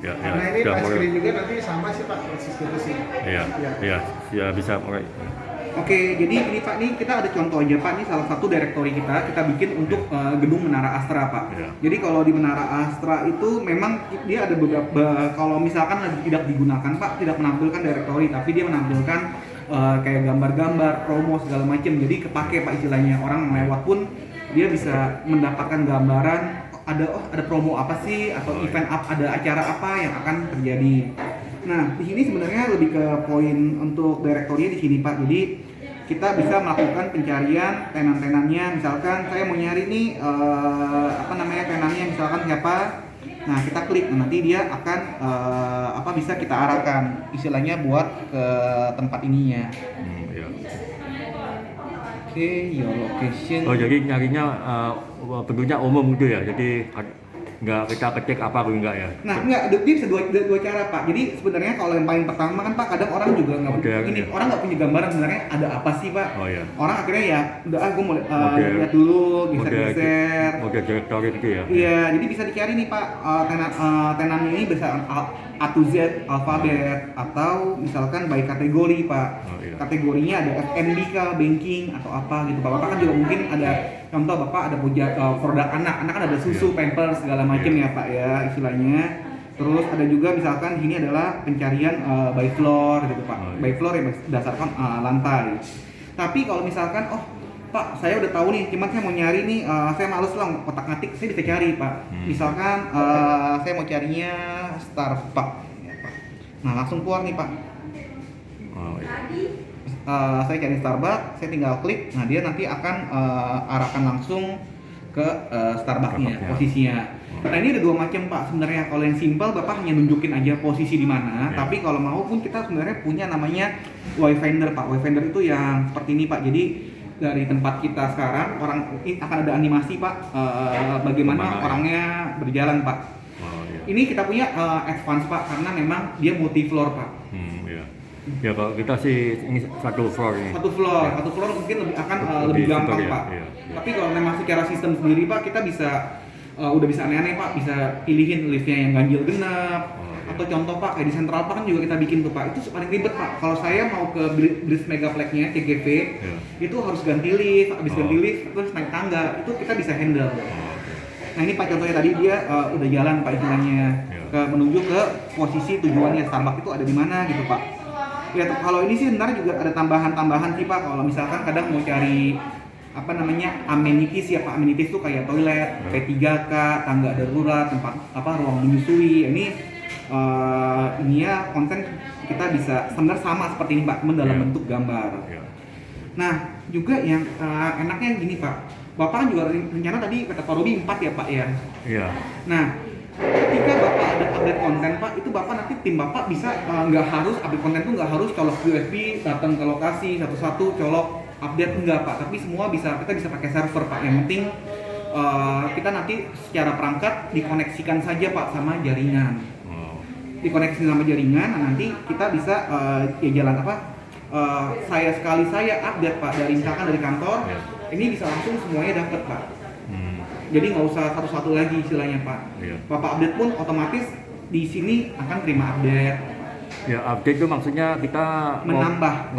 Ya, Karena ini sudah touch mulai. screen juga nanti sama sih Pak persis gitu sih. Iya, Ya. iya, ya bisa mulai. Oke, jadi ini Pak, nih kita ada contoh aja Pak, ini salah satu directory kita bikin untuk gedung Menara Astra Pak. Iya. Jadi kalau di Menara Astra itu memang dia ada beberapa, kalau misalkan lagi tidak digunakan Pak, tidak menampilkan directory, tapi dia menampilkan kayak gambar-gambar, promo segala macam. Jadi kepake Pak istilahnya, orang yang lewat pun dia bisa mendapatkan gambaran ada promo apa sih atau event ada acara apa yang akan terjadi. Nah, di sini sebenarnya lebih ke poin untuk directory di sini Pak. Jadi kita bisa melakukan pencarian tenan-tenannya. Misalkan saya mau nyari nih tenannya misalkan siapa. Nah, kita klik nanti dia akan bisa kita arahkan istilahnya buat ke tempat ininya. Iya. Oke, your location. Oh, jadi nyarinya bentuknya umum gitu ya. Jadi nggak kita ketik apa pun enggak ya. Nah, dia bisa dua cara Pak. Jadi sebenarnya kalau yang paling pertama kan Pak, kadang orang juga nggak orang nggak punya gambaran sebenarnya ada apa sih Pak. Oh ya. Orang akhirnya ya udah gue mau lihat dulu, geser-geser. Model directory gitu ya. Iya, jadi bisa dicari nih Pak, tenan ini bisa A to Z alfabet atau misalkan by kategori Pak. Oh, iya. Kategorinya ada F&B kah, banking atau apa gitu Pak. Bapak kan juga mungkin ada contoh Bapak ada produk anak kan ada susu, pampers segala macam ya Pak ya istilahnya. Terus ada juga misalkan ini adalah pencarian by floor gitu Pak. Oh, iya. By floor ya berdasarkan lantai. Tapi kalau misalkan Pak, saya udah tahu nih, cuman saya mau nyari nih, saya males lah kotak ngatik, saya bisa cari Pak. Misalkan saya mau carinya Starbucks, ya, Pak. Nah langsung keluar nih Pak. Oh, iya. Saya cari Starbucks, saya tinggal klik, nah dia nanti akan arahkan langsung ke Starbucksnya, posisinya. Nah ini ada dua macam Pak sebenarnya. Kalau yang simpel Bapak hanya nunjukin aja posisi di mana, tapi kalau mau pun kita sebenarnya punya namanya Wayfinder Pak. Wayfinder itu yang seperti ini Pak. Jadi dari tempat kita sekarang akan ada animasi Pak, bagaimana orangnya berjalan Pak. Oh, iya. Ini kita punya advance Pak karena memang dia multi floor Pak. Iya. Ya kalau kita sih ini satu floor ini. Satu floor mungkin akan lebih gampang ya, Pak. iya. Tapi kalau memang secara sistem sendiri Pak, kita bisa udah bisa aneh-aneh Pak, bisa pilihin liftnya yang ganjil genap. Atau contoh Pak, kayak di Central Park kan juga kita bikin tuh Pak, itu paling ribet Pak. Kalau saya mau ke Bridge Megaplex-nya, TGV, itu harus ganti lift, habis ganti lift, terus naik tangga, itu kita bisa handle. Nah ini Pak contohnya tadi dia udah jalan Pak istilahnya, menuju ke posisi tujuannya, Starbucks itu ada di mana gitu Pak. Ya kalau ini sih sebenarnya juga ada tambahan-tambahan sih Pak, kalau misalkan kadang mau cari amenities ya Pak, amenities tuh kayak toilet, P3K, tangga darurat, tempat ruang menyusui, ini konten kita bisa sebenarnya sama seperti ini Pak, cuma dalam bentuk gambar. Nah juga yang enaknya gini Pak, Bapak kan juga rencana tadi kata Pak Robi 4 ya Pak ya. Iya. Nah ketika Bapak ada update konten Pak, itu Bapak nanti tim Bapak bisa nggak harus update konten tuh nggak harus colok USB datang ke lokasi satu-satu colok update enggak Pak, tapi semua kita bisa pakai server Pak. Yang penting kita nanti secara perangkat dikoneksikan saja Pak sama jaringan. Dikoneksi sama jaringan, nah nanti kita bisa jalan saya update Pak dari misalkan dari kantor, ini bisa langsung semuanya dapat Pak. Jadi nggak usah satu-satu lagi istilahnya Pak. Bapak update pun otomatis di sini akan terima update. Ya update itu maksudnya kita menambah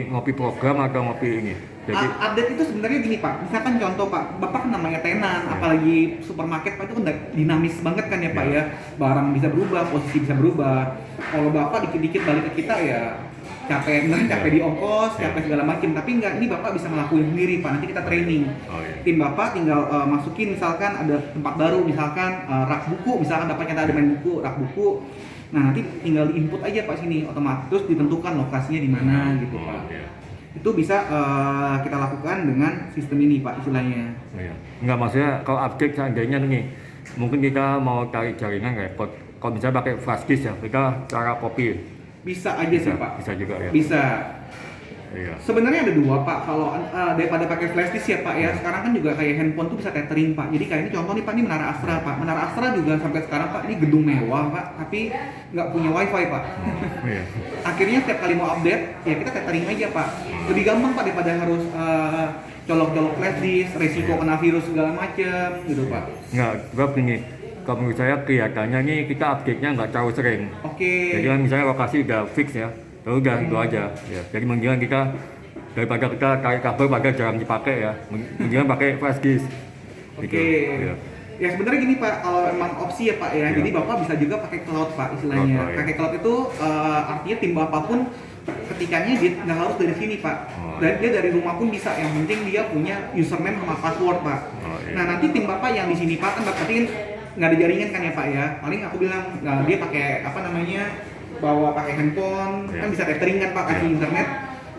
ngopi program atau ngopi ini. Jadi update itu sebenarnya gini Pak, misalkan contoh Pak, Bapak kan namanya tenan, apalagi supermarket Pak itu kan dinamis banget kan ya Pak ya, barang bisa berubah, posisi bisa berubah. Kalau Bapak dikit-dikit balik ke kita ya capek di ongkos, capek segala macam, tapi enggak, ini Bapak bisa ngelakuin sendiri Pak, nanti kita training. Tim Bapak tinggal masukin misalkan ada tempat baru, misalkan rak buku, misalkan Bapak nyata ada main buku, rak buku. Nah nanti tinggal input aja Pak sini, otomatis ditentukan lokasinya di mana gitu Pak. Itu bisa kita lakukan dengan sistem ini Pak istilahnya. Enggak, maksudnya kalau update seandainya nih, mungkin kita mau cari jaringan repot. Kalau misalnya pakai flash disk ya, kita cara copy. Bisa aja sih Pak. Bisa juga ya. Bisa. Iya. Sebenarnya ada dua Pak, kalau daripada pakai flash disk ya Pak ya, sekarang kan juga kayak handphone tuh bisa tethering Pak. Jadi kayak ini contoh nih Pak, ini Menara Astra Pak. Menara Astra juga sampai sekarang Pak, ini gedung mewah Pak, tapi nggak punya wifi Pak. Akhirnya setiap kali mau update, ya kita tethering aja Pak. Lebih gampang Pak daripada harus colok-colok flash disk, resiko kena virus segala macem gitu Pak. Nggak, gua begini, kalau menurut saya kelihatannya nih kita update-nya nggak terlalu sering. Oke. Jadi kan misalnya lokasi udah fix ya, lalu udah itu aja. Ya. Jadi mendingan kita daripada kita tarik kabel pada jarang dipakai ya, mendingan pakai flash disk. Oke. Gitu. Ya. Ya sebenarnya gini Pak, kalau emang opsi ya Pak ya, Iya. jadi Bapak bisa juga pakai cloud Pak istilahnya. Cloud, oh, iya. Pakai cloud itu artinya tim Bapak pun ketikanya dia nggak harus dari sini Pak. Oh, Dan dia dari rumah pun bisa, yang penting dia punya username sama password Pak. Oh, iya. Nah nanti tim Bapak yang di sini Pak kan berarti kan nggak ada jaringan kan ya Pak ya. Paling aku bilang dia pakai apa namanya, bawa pakai handphone, Iya. kan bisa tethering kan Pak, kasih Iya. internet.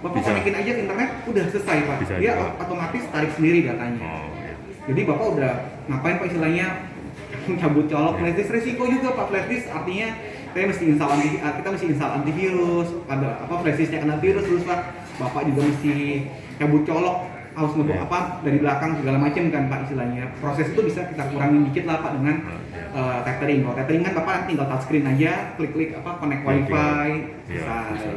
Bapak Bisa. konekin aja ke internet, udah selesai Pak. Bisa Dia juga. otomatis tarik sendiri datanya. Oh, iya. Jadi Bapak udah ngapain Pak istilahnya cabut colok flash disk, resiko juga Pak flash disk, artinya kita mesti install antivirus, ada apa flash disknya kena virus terus Pak, Bapak juga mesti cabut colok, harus ngebawa Iya. apa dari belakang segala macam kan Pak istilahnya. Proses itu bisa kita kurangin dikit lah Pak dengan tethering. Kalau tethering kan Bapak nanti tinggal touchscreen aja, klik-klik apa connect Iya, wifi, Iya, bisa. selesai.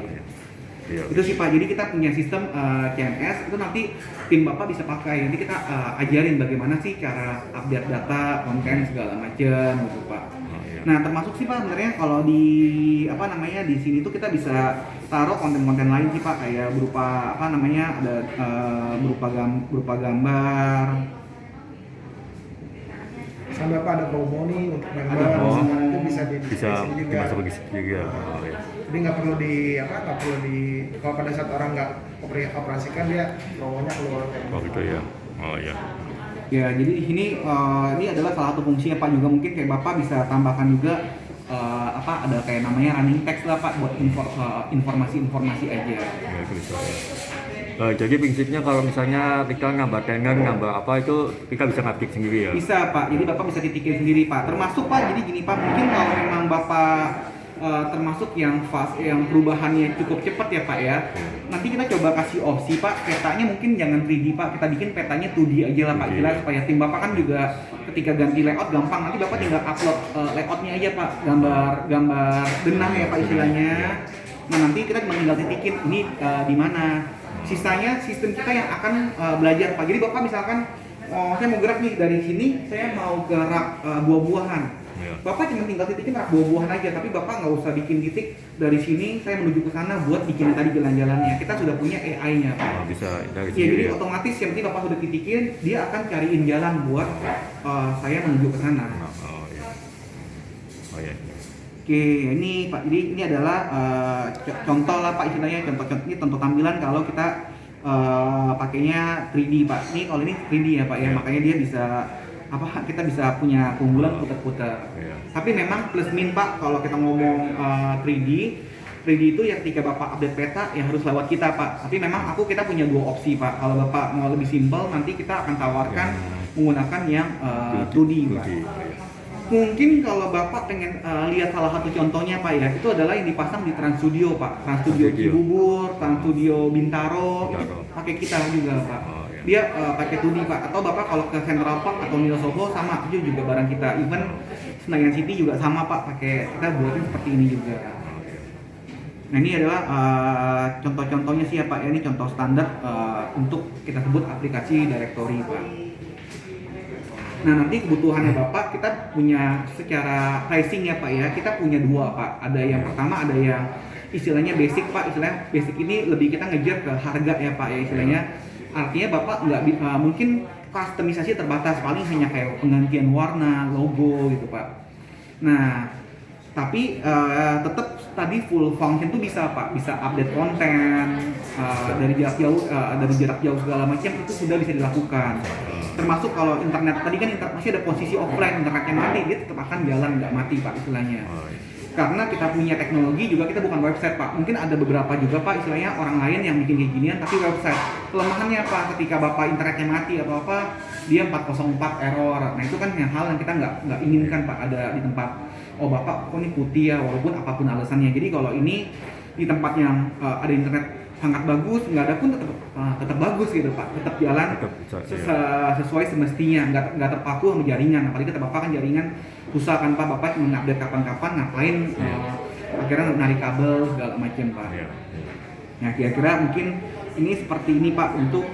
Iya. Itu sih Pak, jadi kita punya sistem CMS, itu nanti tim Bapak bisa pakai, nanti kita ajarin bagaimana sih cara update data, konten segala macam gitu Pak. Oh, iya. Nah termasuk sih Pak sebenarnya kalau di apa namanya di sini tuh kita bisa taruh konten-konten lain sih Pak, kayak berupa apa namanya ada berupa gambar. Sampai Pak ada promo nih untuk member, Ada promo. itu bisa di Bisa juga. dimasuk ke situ juga. Oh, iya. Jadi nggak perlu kalau pada saat orang nggak operasikan dia promonya keluar. Oh gitu ya. Oh iya. Ya jadi di sini ini adalah salah satu fungsinya Pak, juga mungkin kayak Bapak bisa tambahkan juga apa ada kayak namanya running text lah Pak buat informasi-informasi aja. Ya, itu bisa. Jadi prinsipnya kalau misalnya kita nambah tenant, nambah apa itu kita bisa ngetik sendiri ya. Bisa Pak, jadi Bapak bisa titikin sendiri Pak. Termasuk Pak, jadi gini Pak, mungkin kalau memang Bapak termasuk yang fast, yang perubahannya cukup cepat ya Pak ya. Nanti kita coba kasih opsi Pak, petanya mungkin jangan 3D Pak, kita bikin petanya 2D aja lah Pak, 2D, jelas ya. supaya tim Bapak kan juga ketika ganti layout gampang. Nanti Bapak tinggal upload layoutnya aja Pak, gambar denah ya Pak istilahnya. Nah nanti kita cuma tinggal titikin ini di mana. Sisanya sistem kita yang akan belajar Pak. Jadi Bapak misalkan saya mau gerak nih dari sini, saya mau ke rak buah-buahan. Ya. Bapak cuma tinggal titikin rak buah-buahan aja, tapi Bapak nggak usah bikin titik dari sini saya menuju ke sana buat bikin tadi jalan-jalannya. Kita sudah punya AI-nya Pak. Oh, bisa dari Ya, sendiri jadi ya. otomatis yang penting Bapak sudah titikin, dia akan cariin jalan buat saya menuju ke sana. Oh iya. Oh iya. Oke, ini Pak, jadi ini adalah contoh lah Pak istilahnya, ini contoh tampilan kalau kita pakainya 3D Pak. Ini kalau ini 3D ya Pak ya, Iya. makanya dia bisa kita bisa punya keunggulan putar-putar. Iya. Tapi memang plus min Pak kalau kita ngomong 3D itu ya ketika Bapak update peta ya harus lewat kita Pak. Tapi memang kita punya dua opsi Pak. Kalau Bapak mau lebih simpel nanti kita akan tawarkan menggunakan yang 2D Pak. Iya. Mungkin kalau Bapak pengen lihat salah satu contohnya Pak ya, itu adalah yang dipasang di Trans Studio Pak. Trans Studio Studio. Cibubur, Trans Studio Bintaro, itu Bintaro. pakai kita juga Pak. Oh, iya. Dia pakai 2D Pak. Atau Bapak kalau ke Central Park atau Milo Soho sama, itu juga barang kita. Even Senayan City juga sama Pak, pakai kita buatin seperti ini juga. Oh, iya. Nah ini adalah contoh-contohnya sih ya Pak, ini contoh standar untuk kita sebut aplikasi directory Pak. Nah nanti kebutuhannya Bapak kita punya secara pricing ya Pak ya, kita punya dua Pak. Ada yang pertama, ada yang istilahnya basic Pak, istilahnya basic ini lebih kita ngejar ke harga ya Pak ya istilahnya. Artinya Bapak nggak mungkin customisasi terbatas, paling hanya kayak penggantian warna, logo gitu Pak. Nah tapi tetap tadi full function tuh bisa Pak, bisa update konten dari jarak jauh segala macam itu sudah bisa dilakukan. Termasuk kalau internet tadi kan masih ada posisi offline, internetnya mati, dia tetap akan jalan nggak mati Pak istilahnya. Oh, iya. Karena kita punya teknologi juga, kita bukan website Pak. Mungkin ada beberapa juga Pak istilahnya orang lain yang bikin kayak ginian tapi website. Kelemahannya Pak ketika Bapak internetnya mati atau apa, dia 404 error. Nah itu kan yang hal yang kita nggak inginkan Pak ada di tempat. Oh Bapak kok ini putih ya, walaupun apapun alasannya. Jadi kalau ini di tempat yang ada internet sangat bagus, nggak ada pun tetap bagus gitu Pak, tetap jalan Tetap bisa, sesuai semestinya, nggak terpaku sama jaringan. Apalagi kata Bapak kan jaringan susah kan Pak, Bapak cuma update kapan-kapan, ngapain akhirnya narik kabel segala macam Pak. Iya. Nah kira-kira mungkin ini seperti ini Pak untuk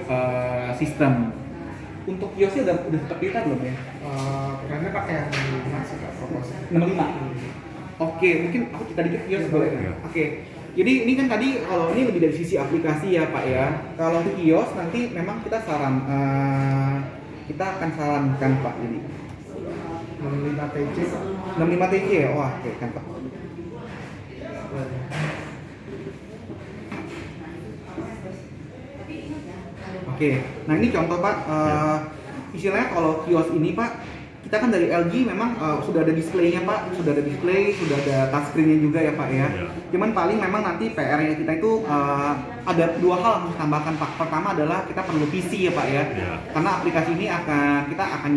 sistem. Untuk kiosnya udah seperti itu belum ya? Karena pakai yang 65 sih Kak proposal. 65. Oke, mungkin aku cerita dikit kios boleh Iya. nggak? Oke. Jadi ini kan tadi kalau ini lebih dari sisi aplikasi ya Pak ya. Kalau kios nanti memang kita kita akan sarankan Pak jadi 65 TC Kak. 65 TC ya. Wah, oke kan Pak. Oke, nah ini contoh Pak, istilahnya kalau kios ini Pak, kita kan dari LG memang sudah ada displaynya Pak, sudah ada display, sudah ada touchscreen-nya juga ya Pak ya. Iya. Cuman paling memang nanti PR-nya kita itu ada dua hal yang harus ditambahkan Pak. Pertama adalah kita perlu PC ya Pak ya, Iya. karena aplikasi ini kita akan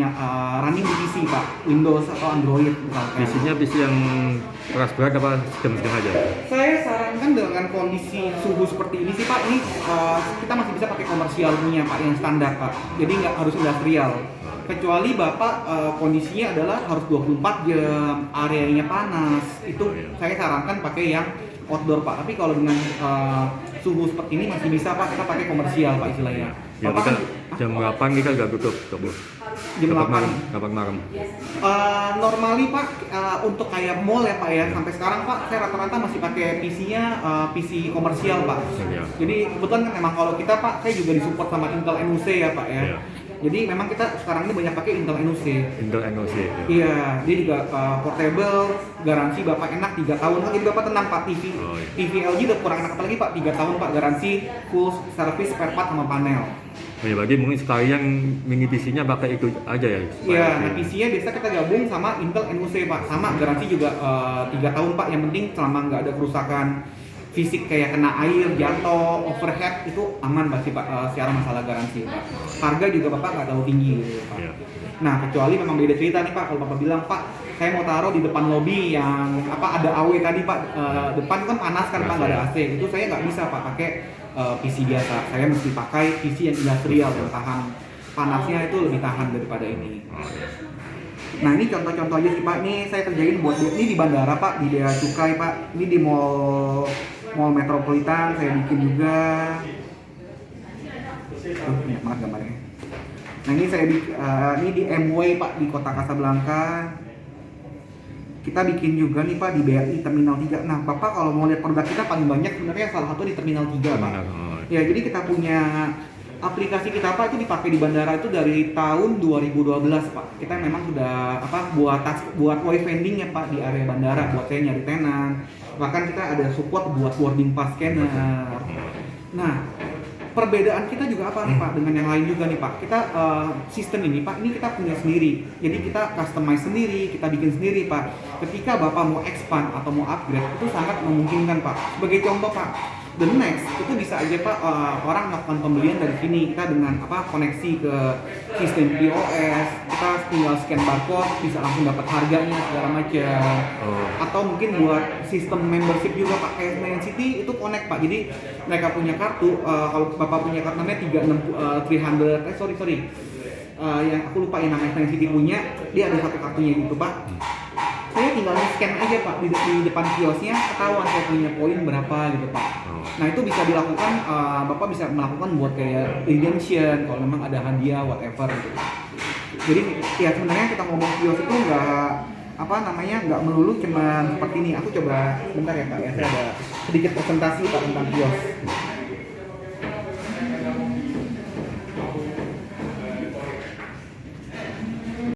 running di PC Pak, Windows atau Android misalkan. PC-nya PC yang keras berat apa sedang-sedang aja? Saya sarankan dengan kondisi suhu seperti ini sih Pak, ini kita masih bisa pakai komersial punya Pak yang standar Pak. Jadi nggak harus industrial. Kecuali Bapak kondisinya adalah harus 24 jam, areanya panas. Itu saya sarankan pakai yang outdoor Pak. Tapi kalau dengan suhu seperti ini masih bisa Pak, kita pakai komersial Pak istilahnya. Ya Bapak kita kan jam 8 kita udah tutup, Bu. jam 8. 8 malam. Normally Pak, untuk kayak mall ya Pak ya, sampai sekarang Pak saya rata-rata masih pakai PC-nya PC komersial Pak. Iya. Jadi kebetulan kan memang kalau kita Pak, saya juga disupport sama Intel NUC ya Pak ya. Iya. Jadi memang kita sekarang ini banyak pakai Intel NUC. Intel NOC. Ya. Iya, dia juga portable, garansi Bapak enak 3 tahun. Jadi Bapak tenang Pak, TV Oh, iya. TV LG udah kurang enak apalagi Pak, 3 tahun Pak garansi full service spare part sama panel. Oh, ya, berarti mungkin sekalian mini PC-nya pakai itu aja ya? Iya, nah PC-nya biasa kita gabung sama Intel NUC Pak, sama garansi juga 3 tahun Pak, yang penting selama nggak ada kerusakan fisik kayak kena air, jatuh, overhead itu aman pasti Pak secara masalah garansi Pak. Harga juga Bapak nggak terlalu tinggi gitu, Pak. Iya. Nah kecuali memang beda cerita nih Pak, kalau Bapak bilang Pak saya mau taruh di depan lobi yang ada AW tadi Pak, depan kan panas kan Pak, nggak ada AC, itu saya nggak bisa Pak pakai PC biasa, saya mesti pakai PC yang industrial yang tahan panasnya itu lebih tahan daripada ini. Oh, iya. Nah ini contoh-contoh aja sih Pak, ini saya kerjain buat ini di bandara Pak, di Bea Cukai Pak, ini di mall Metropolitan saya bikin juga. Banyak banget gambarnya. Nah ini saya ini di MW Pak, di kota Casablanca. Kita bikin juga nih Pak di BRI Terminal 3. Nah Bapak kalau mau lihat produk kita paling banyak sebenarnya salah satu di Terminal 3 Pak. Oh, Ya jadi kita punya aplikasi kita Pak itu dipakai di bandara itu dari tahun 2012 Pak. Kita memang sudah buat wave vending ya Pak di area bandara, buat saya nyari tenan. Bahkan kita ada support buat boarding pass scanner. Nah, perbedaan kita juga apa nih Pak dengan yang lain juga nih Pak. Kita sistem ini Pak, ini kita punya sendiri. Jadi kita customize sendiri, kita bikin sendiri Pak. Ketika Bapak mau expand atau mau upgrade itu sangat memungkinkan Pak. Sebagai contoh Pak, the next itu bisa aja Pak orang melakukan pembelian dari sini, kita dengan koneksi ke sistem POS, kita tinggal scan barcode bisa langsung dapat harganya segala macam. Atau mungkin buat sistem membership juga Pak, kayak Man City itu connect Pak, jadi mereka punya kartu, kalau Bapak punya kartu namanya 300 yang aku lupa yang namanya Man City punya, dia ada satu kartunya gitu Pak. Saya tinggal scan aja Pak di depan kiosnya, ketahuan saya punya poin berapa gitu Pak. Nah itu bisa dilakukan, Bapak bisa melakukan buat kayak redemption kalau memang ada hadiah whatever gitu. Jadi ya sebenarnya kita ngomong kios itu nggak melulu cuman seperti ini. Aku coba bentar ya Pak ya, saya ada sedikit presentasi Pak tentang kios.